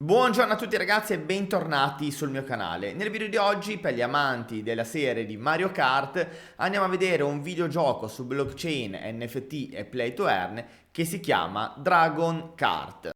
Buongiorno a tutti ragazzi e bentornati sul mio canale. Nel video di oggi, per gli amanti della serie di Mario Kart, andiamo a vedere un videogioco su blockchain, NFT e play to earn che si chiama Dragon Kart.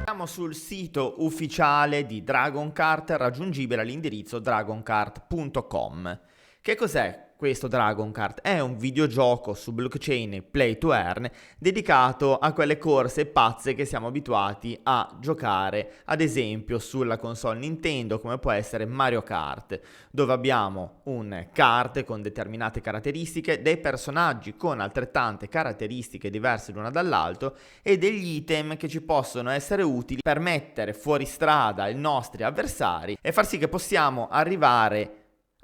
Siamo sul sito ufficiale di Dragon Kart, raggiungibile all'indirizzo dragonkart.com. Che cos'è questo Dragon Kart? È un videogioco su blockchain play to earn dedicato a quelle corse pazze che siamo abituati a giocare, ad esempio sulla console Nintendo, come può essere Mario Kart, dove abbiamo un kart con determinate caratteristiche, dei personaggi con altrettante caratteristiche diverse l'una dall'altro e degli item che ci possono essere utili per mettere fuori strada i nostri avversari e far sì che possiamo arrivare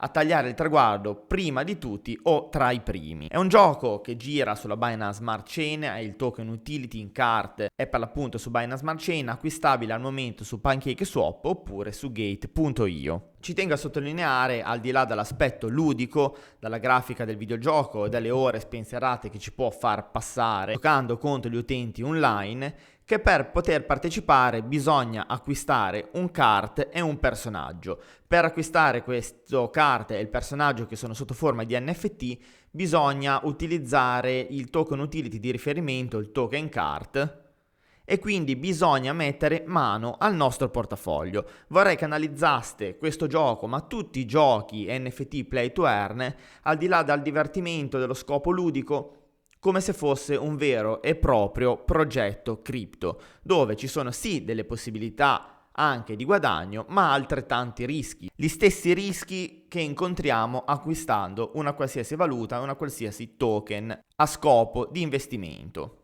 a tagliare il traguardo prima di tutti o tra i primi. È un gioco che gira sulla Binance Smart Chain, è il token utility in cart, è per l'appunto su Binance Smart Chain, acquistabile al momento su PancakeSwap oppure su Gate.io. Ci tengo a sottolineare, al di là dall'aspetto ludico, dalla grafica del videogioco, dalle ore spensierate che ci può far passare giocando contro gli utenti online, che per poter partecipare bisogna acquistare un kart e un personaggio. Per acquistare questo kart e il personaggio che sono sotto forma di NFT bisogna utilizzare il token utility di riferimento, il token kart, e quindi bisogna mettere mano al nostro portafoglio. Vorrei che analizzaste questo gioco, ma tutti i giochi NFT play to earn, al di là dal divertimento, dello scopo ludico, come se fosse un vero e proprio progetto cripto, dove ci sono sì delle possibilità anche di guadagno, ma altrettanti rischi. Gli stessi rischi che incontriamo acquistando una qualsiasi valuta, una qualsiasi token a scopo di investimento.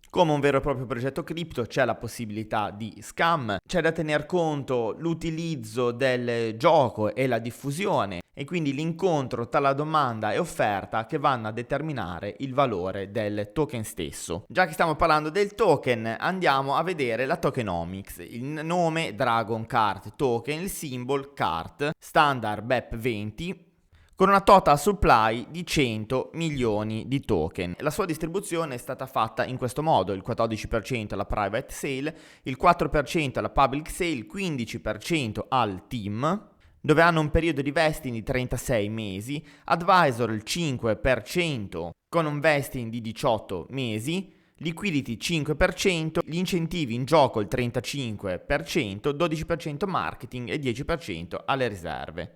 Come un vero e proprio progetto cripto c'è la possibilità di scam, c'è da tener conto l'utilizzo del gioco e la diffusione e quindi l'incontro tra la domanda e offerta che vanno a determinare il valore del token stesso. Già che stiamo parlando del token, andiamo a vedere la tokenomics. Il nome Dragon Kart Token, il symbol KART, standard BEP20, con una total supply di 100 milioni di token. La sua distribuzione è stata fatta in questo modo: il 14% alla private sale, il 4% alla public sale, il 15% al team, dove hanno un periodo di vesting di 36 mesi, advisor il 5% con un vesting di 18 mesi, liquidity 5%, gli incentivi in gioco il 35%, 12% marketing e 10% alle riserve.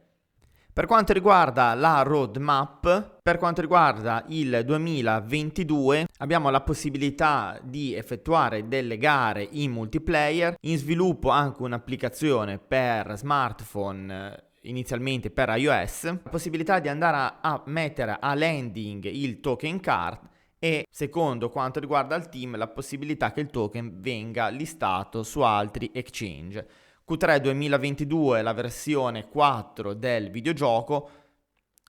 Per quanto riguarda la roadmap, per quanto riguarda il 2022, abbiamo la possibilità di effettuare delle gare in multiplayer, in sviluppo anche un'applicazione per smartphone, inizialmente per iOS, la possibilità di andare a mettere a landing il token card e, secondo quanto riguarda il team, la possibilità che il token venga listato su altri exchange. Q3 2022 la versione 4 del videogioco,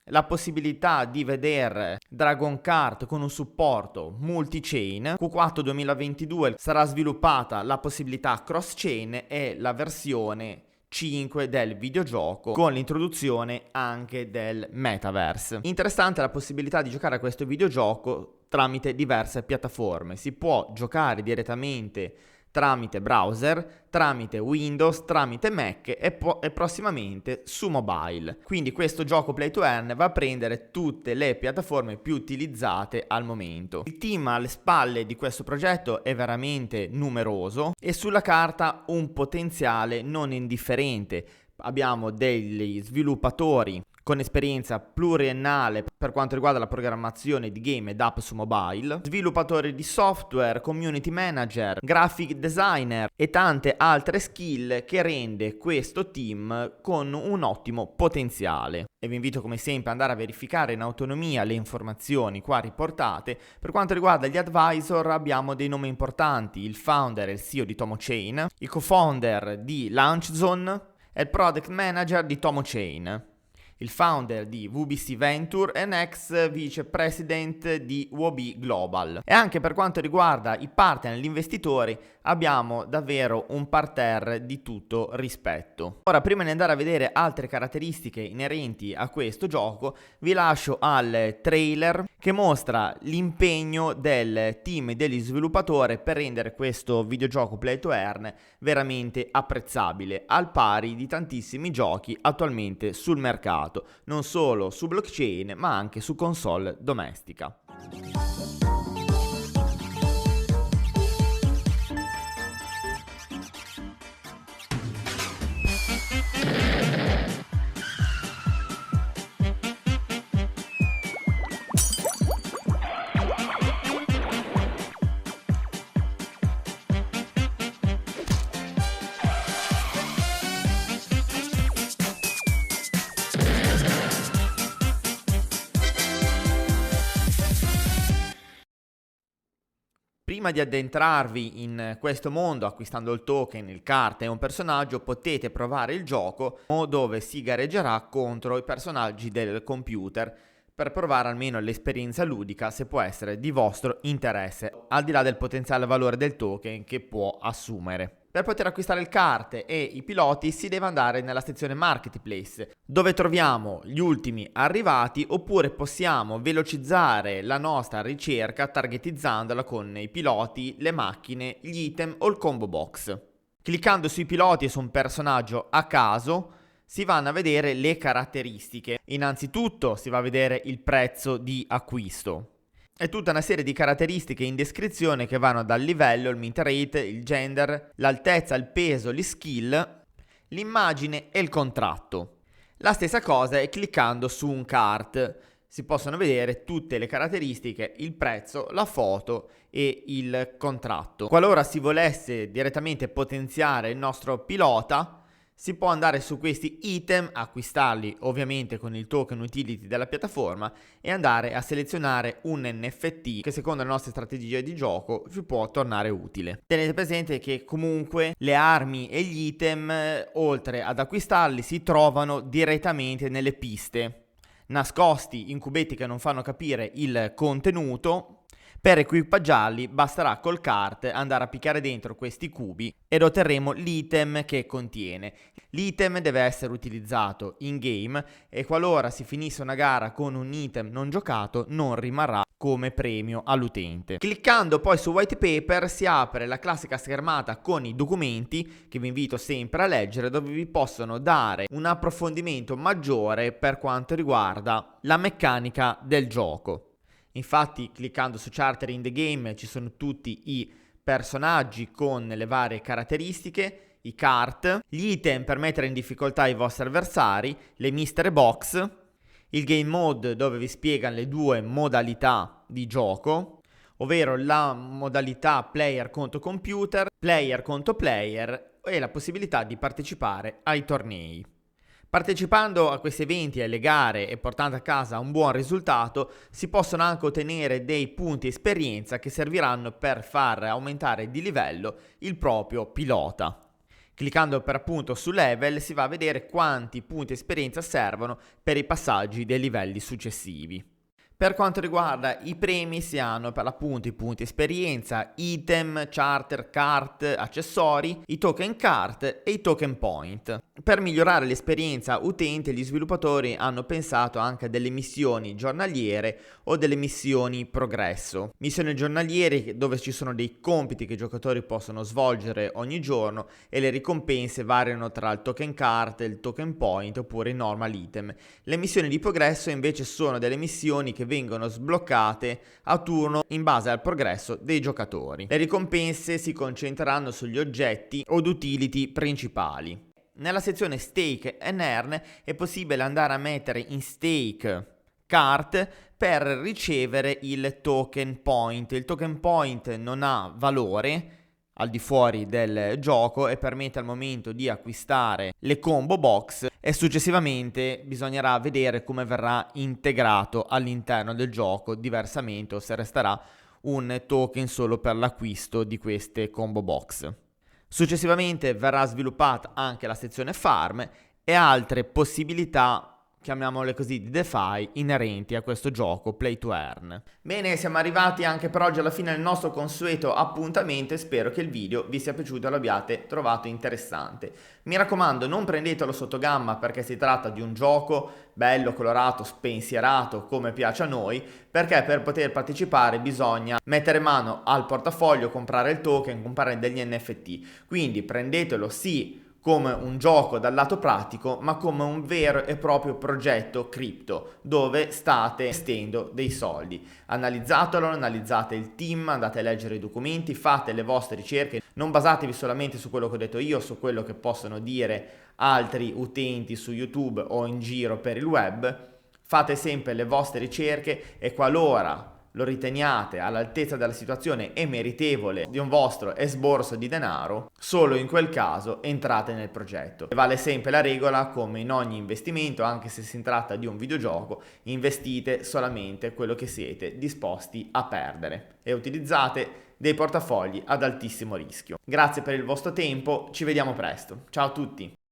la possibilità di vedere Dragon Kart con un supporto multi-chain. Q4 2022 sarà sviluppata la possibilità cross-chain e la versione 5 del videogioco con l'introduzione anche del metaverse. Interessante la possibilità di giocare a questo videogioco tramite diverse piattaforme. Si può giocare direttamente tramite browser, tramite Windows, tramite Mac e prossimamente su mobile. Quindi questo gioco play to earn va a prendere tutte le piattaforme più utilizzate al momento. Il team alle spalle di questo progetto è veramente numeroso e sulla carta un potenziale non indifferente. Abbiamo degli sviluppatori con esperienza pluriennale per quanto riguarda la programmazione di game ed app su mobile, sviluppatori di software, community manager, graphic designer e tante altre skill che rende questo team con un ottimo potenziale. E vi invito come sempre ad andare a verificare in autonomia le informazioni qua riportate. Per quanto riguarda gli advisor abbiamo dei nomi importanti: il founder e il CEO di TomoChain, il co-founder di LaunchZone e il product manager di TomoChain. il founder di VBC Venture e ex vicepresident di UOB Global. E anche per quanto riguarda i partner e gli investitori abbiamo davvero un parterre di tutto rispetto. Ora, prima di andare a vedere altre caratteristiche inerenti a questo gioco, vi lascio al trailer che mostra l'impegno del team e degli sviluppatori per rendere questo videogioco Play to Earn veramente apprezzabile, al pari di tantissimi giochi attualmente sul mercato, non solo su blockchain ma anche su console domestica. Prima di addentrarvi in questo mondo acquistando il token, il card e un personaggio, potete provare il gioco dove si gareggerà contro i personaggi del computer per provare almeno l'esperienza ludica, se può essere di vostro interesse, al di là del potenziale valore del token che può assumere. Per poter acquistare il kart e i piloti si deve andare nella sezione Marketplace, dove troviamo gli ultimi arrivati, oppure possiamo velocizzare la nostra ricerca targetizzandola con i piloti, le macchine, gli item o il combo box. Cliccando sui piloti e su un personaggio a caso si vanno a vedere le caratteristiche. Innanzitutto si va a vedere il prezzo di acquisto. È tutta una serie di caratteristiche in descrizione che vanno dal livello, il mint rate, il gender, l'altezza, il peso, gli skill, l'immagine e il contratto. La stessa cosa è cliccando su un kart. Si possono vedere tutte le caratteristiche, il prezzo, la foto e il contratto. Qualora si volesse direttamente potenziare il nostro pilota, si può andare su questi item, acquistarli ovviamente con il token utility della piattaforma e andare a selezionare un NFT che secondo le nostre strategie di gioco vi può tornare utile. Tenete presente che comunque le armi e gli item, oltre ad acquistarli, si trovano direttamente nelle piste, nascosti in cubetti che non fanno capire il contenuto. Per equipaggiarli basterà col kart andare a picchiare dentro questi cubi ed otterremo l'item che contiene. L'item deve essere utilizzato in game e qualora si finisse una gara con un item non giocato non rimarrà come premio all'utente. Cliccando poi su white paper si apre la classica schermata con i documenti che vi invito sempre a leggere, dove vi possono dare un approfondimento maggiore per quanto riguarda la meccanica del gioco. Infatti, cliccando su Charter in the Game ci sono tutti i personaggi con le varie caratteristiche, i kart, gli item per mettere in difficoltà i vostri avversari, le mystery box, il game mode dove vi spiegano le due modalità di gioco, ovvero la modalità player contro computer, player contro player e la possibilità di partecipare ai tornei. Partecipando a questi eventi e alle gare e portando a casa un buon risultato, si possono anche ottenere dei punti esperienza che serviranno per far aumentare di livello il proprio pilota. Cliccando per appunto su level si va a vedere quanti punti esperienza servono per i passaggi dei livelli successivi. Per quanto riguarda i premi si hanno per l'appunto i punti esperienza, item, charter, kart, accessori, i token kart e i token point. Per migliorare l'esperienza utente gli sviluppatori hanno pensato anche a delle missioni giornaliere o delle missioni progresso. Missioni giornaliere dove ci sono dei compiti che i giocatori possono svolgere ogni giorno e le ricompense variano tra il token kart, il token point oppure i normal item. Le missioni di progresso invece sono delle missioni che vengono sbloccate a turno in base al progresso dei giocatori. Le ricompense si concentreranno sugli oggetti o utility principali. Nella sezione Stake and Earn è possibile andare a mettere in stake kart per ricevere il token point. Il token point non ha valore al di fuori del gioco e permette al momento di acquistare le combo box e successivamente bisognerà vedere come verrà integrato all'interno del gioco, diversamente o se resterà un token solo per l'acquisto di queste combo box. Successivamente verrà sviluppata anche la sezione farm e altre possibilità chiamiamole così, di DeFi inerenti a questo gioco Play to Earn. Bene, siamo arrivati anche per oggi alla fine del nostro consueto appuntamento e spero che il video vi sia piaciuto e lo abbiate trovato interessante. Mi raccomando, non prendetelo sotto gamma perché si tratta di un gioco bello, colorato, spensierato, come piace a noi, perché per poter partecipare bisogna mettere mano al portafoglio, comprare il token, comprare degli NFT. Quindi prendetelo sì come un gioco dal lato pratico, ma come un vero e proprio progetto cripto, dove state investendo dei soldi. Analizzatelo, analizzate il team, andate a leggere i documenti, fate le vostre ricerche, non basatevi solamente su quello che ho detto io, su quello che possono dire altri utenti su YouTube o in giro per il web. Fate sempre le vostre ricerche e qualora lo riteniate all'altezza della situazione e meritevole di un vostro esborso di denaro, solo in quel caso entrate nel progetto. E vale sempre la regola, come in ogni investimento, anche se si tratta di un videogioco, investite solamente quello che siete disposti a perdere e utilizzate dei portafogli ad altissimo rischio. Grazie per il vostro tempo, ci vediamo presto. Ciao a tutti!